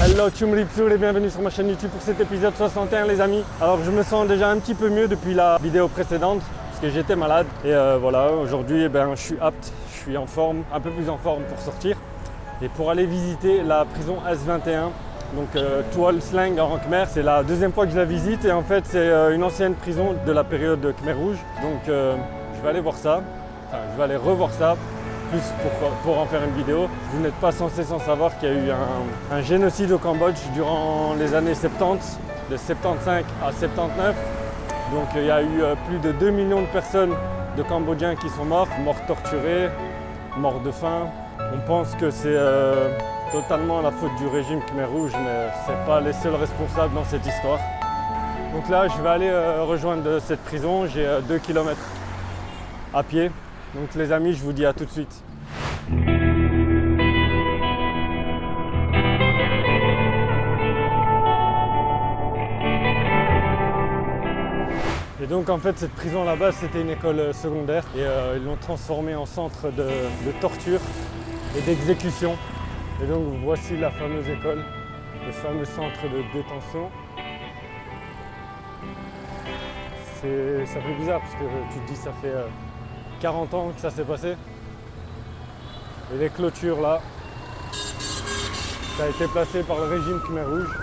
Hello Tchum Ripsoul et bienvenue sur ma chaîne YouTube pour cet épisode 61 les amis. Alors je me sens déjà un petit peu mieux depuis la vidéo précédente parce que j'étais malade et voilà, aujourd'hui je suis apte, je suis en forme, un peu plus en forme pour sortir et pour aller visiter la prison S21. Donc Tuol Sleng en Khmer, c'est la deuxième fois que je la visite et en fait c'est une ancienne prison de la période Khmer Rouge. Donc je vais aller voir ça, enfin je vais aller revoir ça. Plus pour en faire une vidéo. Vous n'êtes pas censé sans savoir qu'il y a eu un génocide au Cambodge durant les années 70, de 75 à 79. Donc il y a eu plus de 2 millions de personnes de Cambodgiens qui sont morts torturés, morts de faim. On pense que c'est totalement la faute du régime Khmer Rouge, mais ce n'est pas les seuls responsables dans cette histoire. Donc là, je vais aller rejoindre cette prison. J'ai 2 km à pied. Donc les amis, je vous dis à tout de suite. Et donc en fait cette prison là-bas c'était une école secondaire et ils l'ont transformée en centre de torture et d'exécution. Et donc voici la fameuse école, le fameux centre de détention. Ça fait bizarre parce que tu te dis ça fait 40 ans que ça s'est passé. Et les clôtures là, ça a été placé par le régime Khmer Rouge.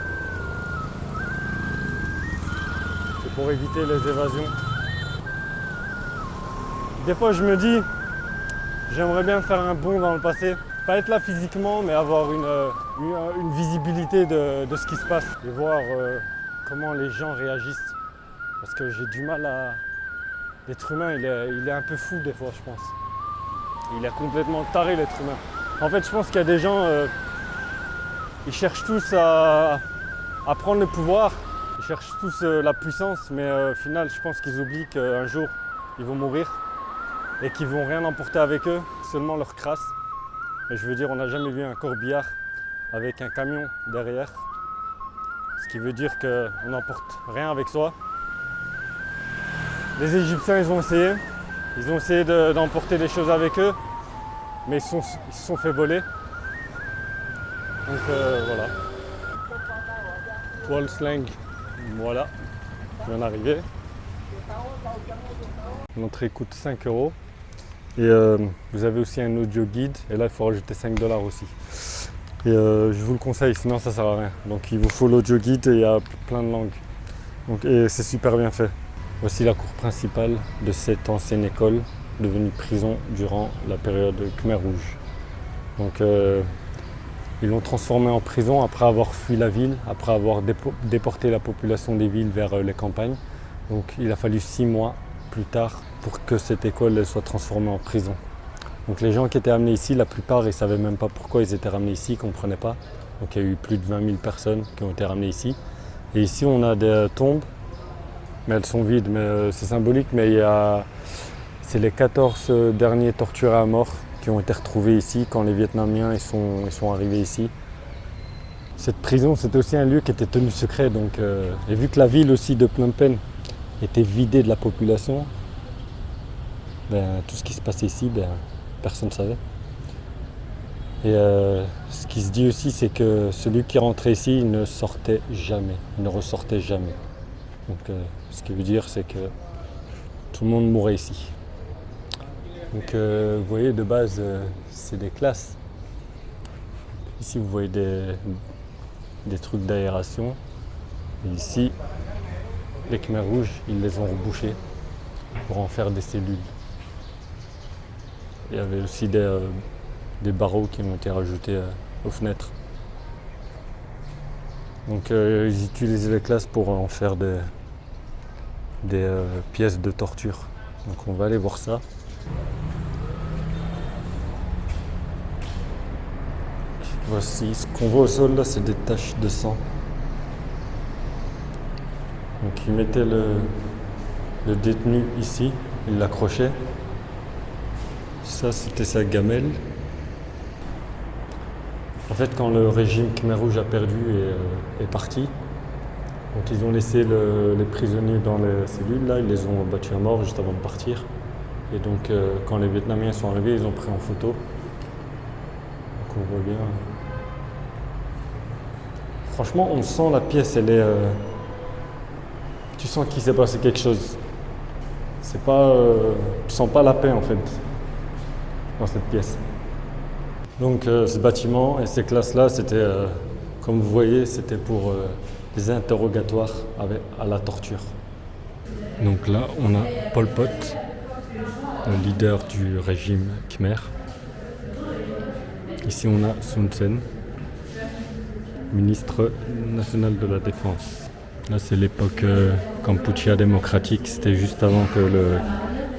C'est pour éviter les évasions. Des fois je me dis, j'aimerais bien faire un bond dans le passé. Pas être là physiquement, mais avoir une visibilité de ce qui se passe. Et voir comment les gens réagissent. Parce que j'ai du mal à... L'être humain, il est un peu fou des fois, je pense. Il est complètement taré, l'être humain. En fait, je pense qu'il y a des gens, ils cherchent tous à prendre le pouvoir. Ils cherchent tous la puissance, mais au final, je pense qu'ils oublient qu'un jour, ils vont mourir et qu'ils ne vont rien emporter avec eux, seulement leur crasse. Et je veux dire, on n'a jamais vu un corbillard avec un camion derrière. Ce qui veut dire qu'on n'emporte rien avec soi. Les Égyptiens, ils ont essayé d'emporter des choses avec eux, mais ils se sont fait voler. Donc voilà. Tuol Sleng, voilà, je viens d'arriver. L'entrée coûte 5 €. Et vous avez aussi un audio guide, et là il faut rajouter 5 $ aussi. Et je vous le conseille, sinon ça sert à rien. Donc il vous faut l'audio guide et il y a plein de langues. Donc, et c'est super bien fait. Voici la cour principale de cette ancienne école devenue prison durant la période Khmer Rouge. Donc ils l'ont transformée en prison après avoir fui la ville, après avoir déporté la population des villes vers les campagnes. Donc il a fallu 6 mois plus tard pour que cette école soit transformée en prison. Donc les gens qui étaient amenés ici, la plupart, ils ne savaient même pas pourquoi ils étaient ramenés ici, ils ne comprenaient pas. Donc il y a eu plus de 20 000 personnes qui ont été ramenées ici. Et ici on a des tombes. Mais elles sont vides, mais c'est symbolique, mais c'est les 14 derniers torturés à mort qui ont été retrouvés ici quand les Vietnamiens ils sont arrivés ici. Cette prison, c'était aussi un lieu qui était tenu secret, donc, et vu que la ville aussi de Phnom Penh était vidée de la population, tout ce qui se passait ici, personne ne savait. Et ce qui se dit aussi, c'est que celui qui rentrait ici, il ne sortait jamais, il ne ressortait jamais. Donc, ce qui veut dire, c'est que tout le monde mourait ici. Donc, vous voyez, de base, c'est des classes. Ici, vous voyez des trucs d'aération. Et ici, les Khmer Rouges, ils les ont rebouchés pour en faire des cellules. Il y avait aussi des barreaux qui ont été rajoutés aux fenêtres. Donc, ils utilisaient les classes pour en faire des pièces de torture. Donc on va aller voir ça. Voici ce qu'on voit au sol là, c'est des taches de sang. Donc ils mettaient le détenu ici, ils l'accrochaient. Ça c'était sa gamelle. En fait quand le régime Khmer Rouge a perdu et est parti, donc ils ont laissé les prisonniers dans les cellules, là, ils les ont battus à mort juste avant de partir. Et donc quand les Vietnamiens sont arrivés, ils ont pris en photo. Donc on voit bien Franchement, on sent la pièce, elle est... tu sens qu'il s'est passé quelque chose. C'est pas... tu sens pas la paix en fait, dans cette pièce. Donc ce bâtiment et ces classes-là, c'était, comme vous voyez, c'était pour les interrogatoires à la torture. Donc là, on a Pol Pot, le leader du régime Khmer. Ici, on a Sun Sen, ministre national de la Défense. Là, c'est l'époque Kampuchea démocratique. C'était juste avant que le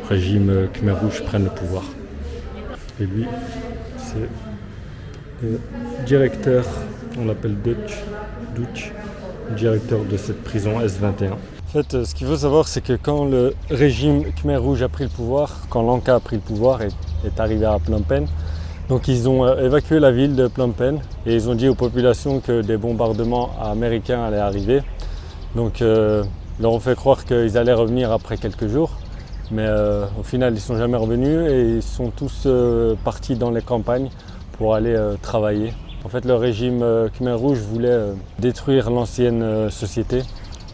régime Khmer Rouge prenne le pouvoir. Et lui, c'est le directeur, on l'appelle Dutch, directeur de cette prison S21. En fait, ce qu'il faut savoir, c'est que quand le régime Khmer Rouge a pris le pouvoir, quand Lanka a pris le pouvoir et est arrivé à Phnom Penh, donc ils ont évacué la ville de Phnom Penh et ils ont dit aux populations que des bombardements américains allaient arriver. Donc ils leur ont fait croire qu'ils allaient revenir après quelques jours. Mais au final, ils ne sont jamais revenus et ils sont tous partis dans les campagnes pour aller travailler. En fait, le régime Khmer Rouge voulait détruire l'ancienne société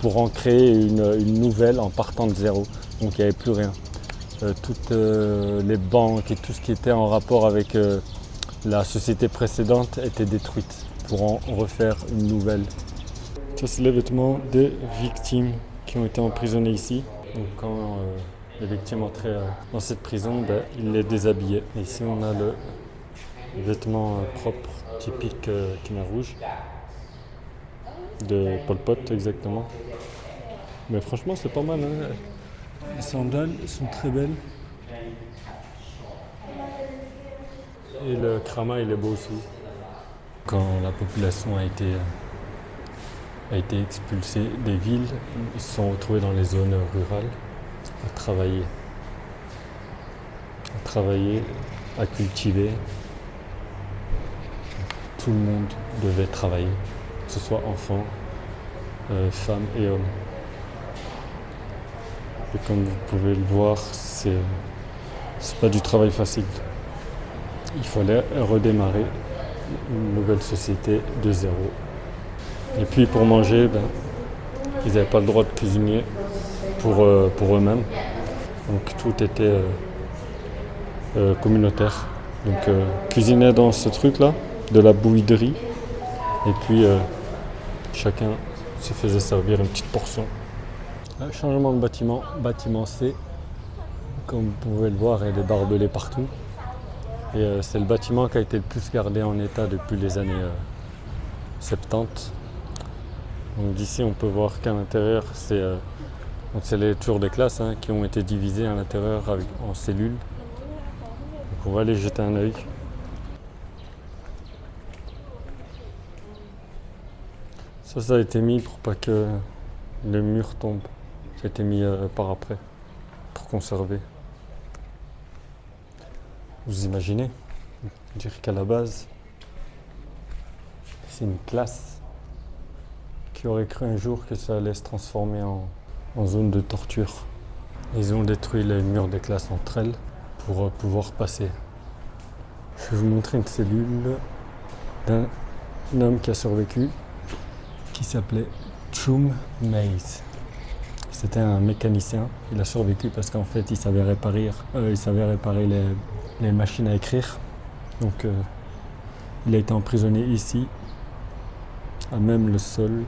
pour en créer une nouvelle en partant de zéro. Donc il n'y avait plus rien. Toutes les banques et tout ce qui était en rapport avec la société précédente était détruite pour en refaire une nouvelle. Ça, c'est les vêtements des victimes qui ont été emprisonnées ici. Donc quand les victimes entraient dans cette prison, ils les déshabillaient. Et ici, on a le vêtement propre, typique Khmer Rouge, de Pol Pot exactement. Mais franchement, c'est pas mal. Hein. Les sandales sont très belles. Et le krama, il est beau aussi. Quand la population a été expulsée des villes, ils se sont retrouvés dans les zones rurales à travailler, à cultiver. Tout le monde devait travailler, que ce soit enfants, femmes et hommes. Et comme vous pouvez le voir, c'est pas du travail facile. Il fallait redémarrer une nouvelle société de zéro. Et puis pour manger, ils n'avaient pas le droit de cuisiner pour eux-mêmes. Donc tout était communautaire. Donc cuisiner dans ce truc-là, de la bouillie de riz. Et puis chacun se faisait servir une petite portion. Là, changement de bâtiment C. Comme vous pouvez le voir, il y a des barbelés partout. Et c'est le bâtiment qui a été le plus gardé en état depuis les années 70. Donc d'ici, on peut voir qu'à l'intérieur, c'est les tours des classes qui ont été divisées à l'intérieur en cellules. Donc on va aller jeter un œil. Ça a été mis pour pas que le mur tombe. Ça a été mis par après, pour conserver. Vous imaginez, dire qu'à la base, c'est une classe qui aurait cru un jour que ça allait se transformer en zone de torture. Ils ont détruit les murs des classes entre elles pour pouvoir passer. Je vais vous montrer une cellule d'un homme qui a survécu, qui s'appelait Chum Maze. C'était un mécanicien. Il a survécu parce qu'en fait, il savait réparer les machines à écrire. Donc, il a été emprisonné ici, à même le sol.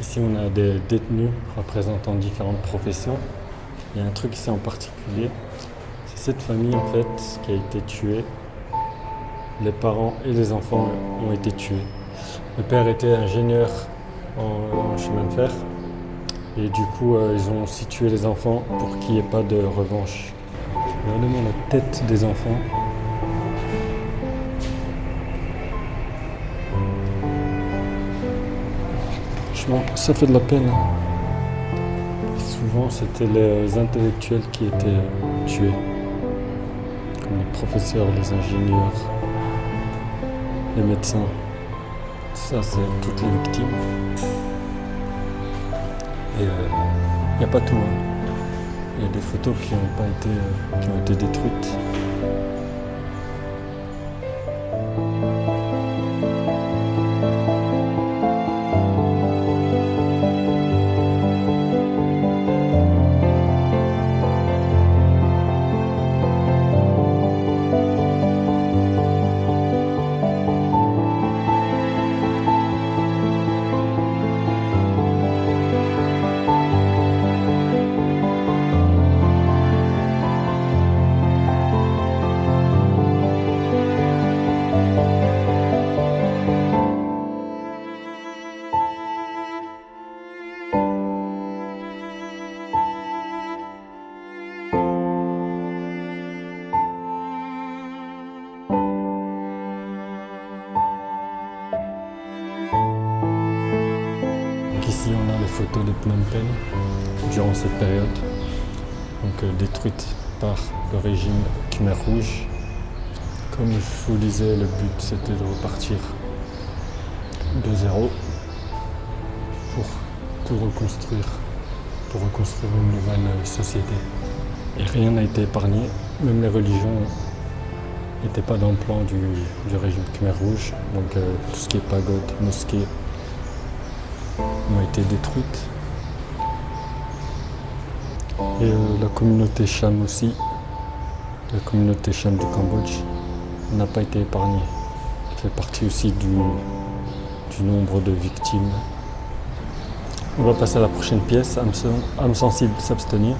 Ici, on a des détenus représentant différentes professions. Il y a un truc ici en particulier. C'est cette famille, en fait, qui a été tuée. Les parents et les enfants ont été tués. Le père était ingénieur en chemin de fer. Et du coup, ils ont aussi tué les enfants pour qu'il n'y ait pas de revanche. Regardez-moi la tête des enfants. Franchement, ça fait de la peine. Et souvent, c'était les intellectuels qui étaient tués. Comme les professeurs, les ingénieurs, les médecins. Ça, c'est toutes les victimes. Et il n'y a pas tout. Il y a des photos qui ont été détruites. photos de Phnom Penh durant cette période, donc détruite par le régime Khmer Rouge. Comme je vous disais, le but c'était de repartir de zéro pour tout reconstruire, pour reconstruire une nouvelle société. Et rien n'a été épargné, même les religions n'étaient pas dans le plan du régime Khmer Rouge. Donc tout ce qui est pagode, mosquées ont été détruites. Et la communauté Cham aussi, la communauté Cham du Cambodge, n'a pas été épargnée. Elle fait partie aussi du nombre de victimes. On va passer à la prochaine pièce, âme sensible, s'abstenir.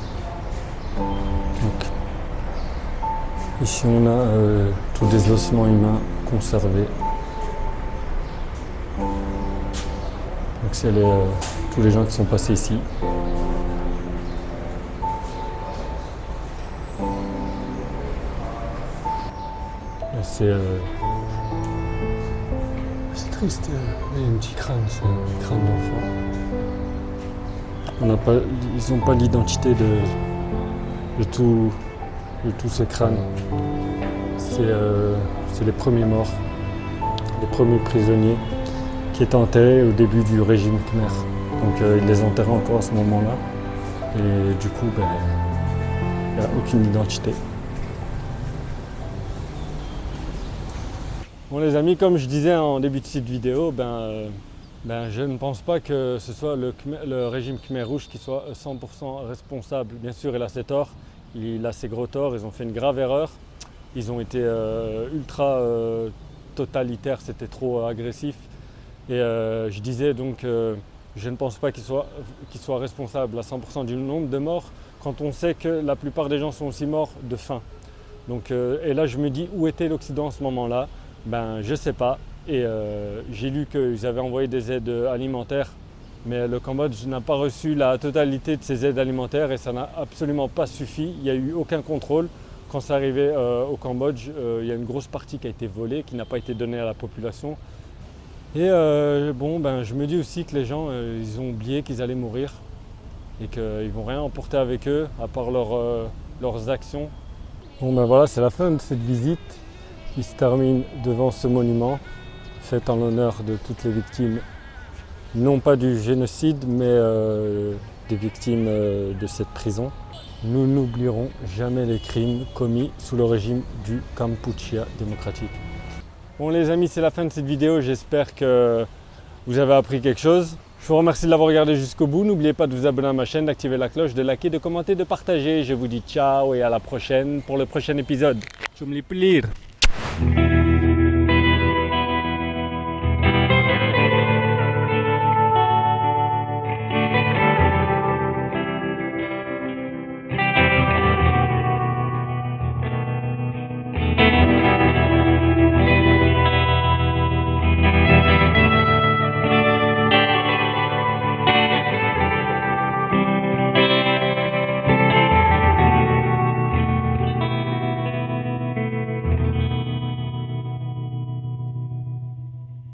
Donc, ici on a tous des ossements humains conservés. Donc c'est tous les gens qui sont passés ici. C'est triste, il y a un petit crâne, c'est un crâne d'enfant. Ils n'ont pas l'identité de tous ces crânes. C'est les premiers morts, les premiers prisonniers qui étaient enterrés au début du régime Khmer. Donc ils les enterraient encore à ce moment-là. Et du coup, il n'y a aucune identité. Bon les amis, comme je disais en début de cette vidéo, je ne pense pas que ce soit le régime Khmer Rouge qui soit 100% responsable. Bien sûr, il a ses torts, il a ses gros torts, ils ont fait une grave erreur. Ils ont été ultra totalitaires, c'était trop agressif. Et je disais donc, je ne pense pas qu'il soit responsable à 100% du nombre de morts, quand on sait que la plupart des gens sont aussi morts de faim. Donc, et là je me dis, où était l'Occident à ce moment-là? Je sais pas, et j'ai lu qu'ils avaient envoyé des aides alimentaires, mais le Cambodge n'a pas reçu la totalité de ces aides alimentaires et ça n'a absolument pas suffi. Il n'y a eu aucun contrôle. Quand c'est arrivé au Cambodge, il y a une grosse partie qui a été volée, qui n'a pas été donnée à la population. Et je me dis aussi que les gens, ils ont oublié qu'ils allaient mourir et qu'ils ne vont rien emporter avec eux à part leurs actions. Bon voilà, c'est la fin de cette visite qui se termine devant ce monument fait en l'honneur de toutes les victimes, non pas du génocide, mais des victimes de cette prison. Nous n'oublierons jamais les crimes commis sous le régime du Kampuchea démocratique. Bon les amis, c'est la fin de cette vidéo, j'espère que vous avez appris quelque chose. Je vous remercie de l'avoir regardé jusqu'au bout. N'oubliez pas de vous abonner à ma chaîne, d'activer la cloche, de liker, de commenter, de partager. Je vous dis ciao et à la prochaine pour le prochain épisode. Chumli Plir.